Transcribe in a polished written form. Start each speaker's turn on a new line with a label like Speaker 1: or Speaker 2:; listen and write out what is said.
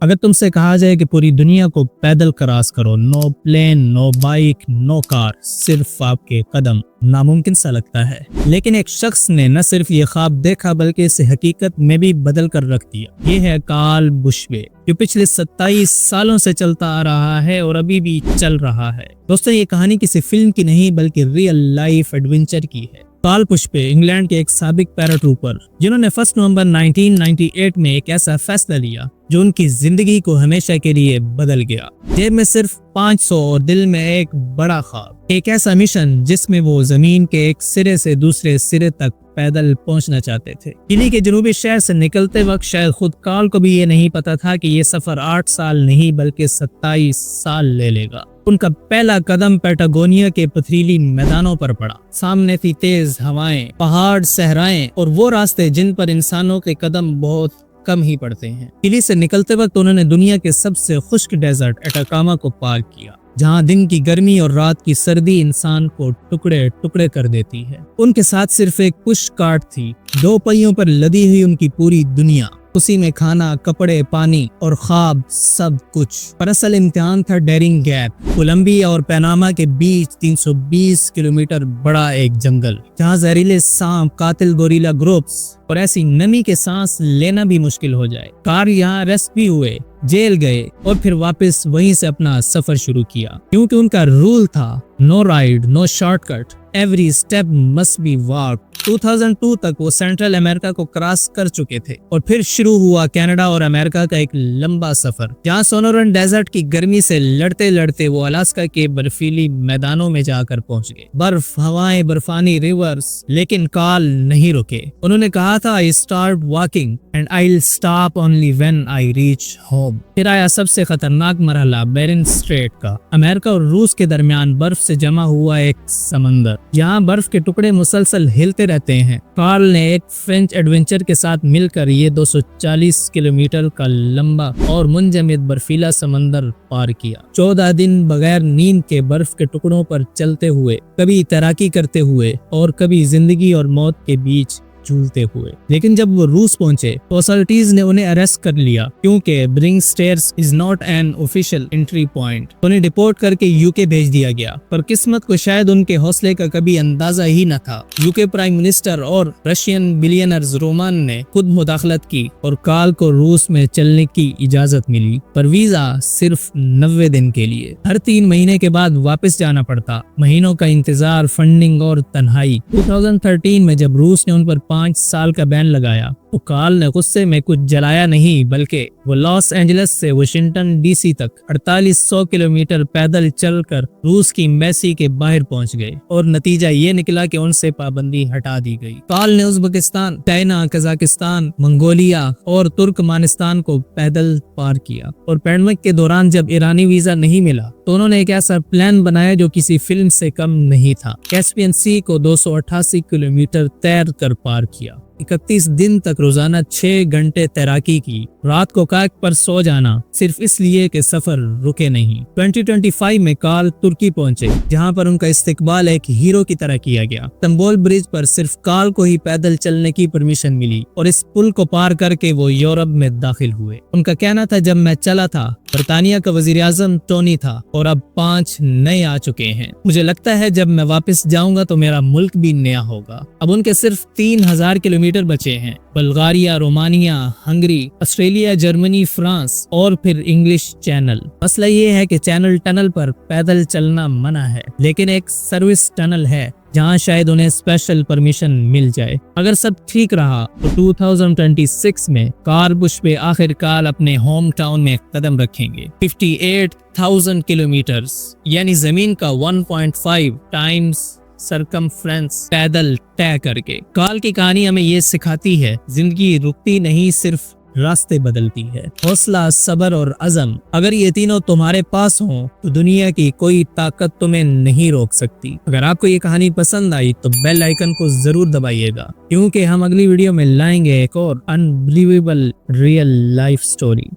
Speaker 1: अगर तुमसे कहा जाए कि पूरी दुनिया को पैदल क्रॉस करो, no plane, no bike, no car, सिर्फ आपके कदम, नामुमकिन सा लगता है। लेकिन एक शख्स ने न सिर्फ ये ख्वाब देखा बल्कि इसे हकीकत में भी बदल कर रख दिया। ये है कार्ल बुश्वे, जो पिछले 27 सालों से चलता आ रहा है और अभी भी चल रहा है। दोस्तों, ये कहानी किसी फिल्म की नहीं बल्कि रियल लाइफ एडवेंचर की है। कार्ल बुश्वे इंग्लैंड के एक साबिक पैराट्रूपर, जिन्होंने 1 नवंबर 1998 में एक ऐसा फैसला लिया जो उनकी जिंदगी को हमेशा के लिए बदल गया। जेब में सिर्फ 500 और दिल में एक बड़ा ख्वाब, एक ऐसा मिशन जिसमें वो जमीन के एक सिरे से दूसरे सिरे तक पैदल पहुंचना चाहते थे। चिली के जनूबी शहर से निकलते वक्त शायद खुद कार्ल को भी ये नहीं पता था कि ये सफर 8 साल नहीं बल्कि 27 साल ले लेगा। उनका पहला कदम पैटागोनिया के पथरीली मैदानों पर पड़ा। सामने थी तेज हवाएं, पहाड़, सहराएं और वो रास्ते जिन पर इंसानों के कदम बहुत कम ही पड़ते हैं। चिली से निकलते वक्त उन्होंने दुनिया के सबसे खुश्क डेजर्ट अटाकामा को पार किया, जहां दिन की गर्मी और रात की सर्दी इंसान को टुकड़े टुकड़े कर देती है। उनके साथ सिर्फ एक पुश कार्ट थी, 2 पहियों पर लदी हुई उनकी पूरी दुनिया, उसी में खाना, कपड़े, पानी और ख्वाब, सब कुछ। पर असल इम्तिहान था डेरिंग गैप, कोलंबिया और पनामा के बीच 320 किलोमीटर बड़ा एक जंगल, जहां जहरीले सांप, कातिल गोरिल्ला ग्रुप्स और ऐसी नमी के सांस लेना भी मुश्किल हो जाए। कार्ल यहाँ रेस्ट भी हुए, जेल गए और फिर वापस वहीं से अपना सफर शुरू किया, क्योंकि उनका रूल था no ride, no shortcut, every step must be walk. 2002 तक वो सेंट्रल अमेरिका को क्रॉस कर चुके थे और फिर शुरू हुआ कनाडा और अमेरिका का एक लंबा सफर, जहां सोनोरन डेजर्ट की गर्मी से लड़ते लड़ते वो अलास्का के बर्फीली मैदानों में जाकर पहुंच गए। बर्फ, हवाएं, बर्फानी रिवर्स, लेकिन कार्ल नहीं रुके। उन्होंने कहा था, I start walking and I will stop only when I reach home. फिर आया सबसे खतरनाक मरहला, बेरिंग स्ट्रेट का, अमेरिका और रूस के दरमियान बर्फ से जमा हुआ एक समंदर, जहां बर्फ के टुकड़े मुसलसल हिलते रहते हैं। कार्ल ने एक फ्रेंच एडवेंचर के साथ मिलकर ये 240 किलोमीटर का लंबा और मुंजमद बर्फीला समंदर पार किया। 14 दिन बगैर नींद के बर्फ के टुकड़ों पर चलते हुए, कभी तैराकी करते हुए और कभी जिंदगी और मौत के बीच झूलते हुए। लेकिन जब वो रूस पहुंचे तो अथॉरिटीज ने उन्हें अरेस्ट कर लिया, क्योंकि Bering Straits is not an official entry point. उन्हें डिपोर्ट करके यूके भेज दिया गया, पर किस्मत को शायद उनके हौसले का कभी अंदाजा ही न था। यूके प्राइम मिनिस्टर और रशियन बिलियनर्स रोमान ने खुद मुदाखलत की और कार्ल को रूस में चलने की इजाजत मिली, पर वीजा सिर्फ 90 दिन के लिए। हर 3 महीने के बाद वापस जाना पड़ता, महीनों का इंतजार, फंडिंग और तन्हाई। 2013 में जब रूस ने उन पर 5 साल का बैन लगाया तो कार्ल ने गुस्से में कुछ जलाया नहीं, बल्कि वो लॉस एंजलिस से वाशिंगटन डीसी तक 4800 किलोमीटर पैदल चलकर रूस की एम्बेसी के बाहर पहुंच गए और नतीजा ये निकला कि उनसे पाबंदी हटा दी गई। कार्ल ने उज़्बेकिस्तान, चाइना, कजाकिस्तान, मंगोलिया और तुर्कमानिस्तान को पैदल पार किया और पैंडेमिक के दौरान जब ईरानी वीजा नहीं मिला तो उन्होंने एक ऐसा प्लान बनाया जो किसी फिल्म से कम नहीं था। कैस्पियन सी को 288 किलोमीटर तैर कर पार किया। 31 दिन तक रोजाना 6 घंटे तैराकी की, रात को कायक पर सो जाना, सिर्फ इसलिए कि सफर रुके नहीं। 2025 में कार्ल तुर्की पहुंचे, जहां पर उनका इस्तकबाल एक हीरो की तरह किया गया। इस्तांबुल ब्रिज पर सिर्फ कार्ल को ही पैदल चलने की परमिशन मिली और इस पुल को पार करके वो यूरोप में दाखिल हुए। उनका कहना था, जब मैं चला था बरतानिया का वजीर आजम टोनी था और अब 5 नए आ चुके हैं। मुझे लगता है जब मैं वापस जाऊंगा तो मेरा मुल्क भी नया होगा। अब उनके सिर्फ 3000 किलोमीटर बचे हैं। Bulgaria, Romania, Hungary, Australia, Germany, France और फिर इंग्लिश चैनल। मसला ये है कि चैनल टनल पर पैदल चलना मना है, लेकिन एक सर्विस टनल है जहां शायद उन्हें स्पेशल परमिशन मिल जाए। अगर सब ठीक रहा तो 2026 में कार्ल बुश्वे आखिरकार अपने होम टाउन में कदम रखेंगे। 58,000 किलोमीटर्स यानी जमीन का 1.5 टाइम्स सरकमफ्रेंस पैदल तय करके। कार्ल की कहानी हमें ये सिखाती है, जिंदगी रुकती नहीं, सिर्फ रास्ते बदलती है। हौसला, सब्र और अज़म, अगर ये तीनों तुम्हारे पास हों तो दुनिया की कोई ताकत तुम्हें नहीं रोक सकती। अगर आपको ये कहानी पसंद आई तो बेल आइकन को जरूर दबाइएगा, क्योंकि हम अगली वीडियो में लाएंगे एक और अनबिलीवेबल रियल लाइफ स्टोरी।